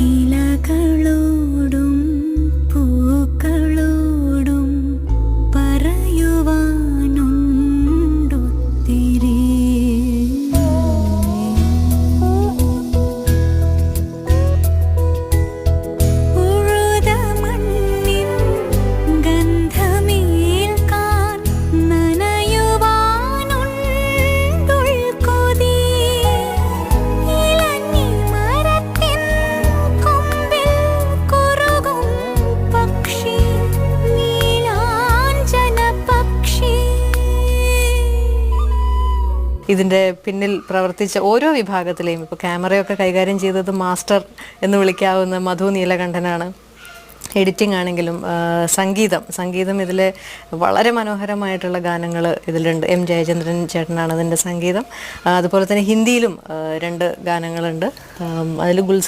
ഇലകളോടും പൂക്കളോടും പറയുവാനുണ്ടൊത്തിരി. ഉഴുത മണ്ണിൻ ഗന്ധമേൽക്കാൻ നനയുവാനുണ്ടുൾക്കൊതി. ഇലഞ്ഞി മരത്തിൻ കൊമ്പിൽ കുറുകും പക്ഷി, നീലാഞ്ജന പക്ഷി. ഇതിൻ്റെ പിന്നിൽ പ്രവർത്തിച്ച ഓരോ വിഭാഗത്തിലെയും ഇപ്പോൾ ക്യാമറയൊക്കെ കൈകാര്യം ചെയ്തത് മാസ്റ്റർ എന്ന് വിളിക്കാവുന്ന മധു നീലകണ്ഠനാണ്. എഡിറ്റിംഗ് ആണെങ്കിലും സംഗീതം ഇതിലെ വളരെ മനോഹരമായിട്ടുള്ള ഗാനങ്ങൾ ഇതിലുണ്ട്. എം ജയചന്ദ്രൻ ചേട്ടനാണ് അതിൻ്റെ സംഗീതം. അതുപോലെ തന്നെ ഹിന്ദിയിലും 2 ഗാനങ്ങളുണ്ട്. അതിൽ ഗുൽസാർ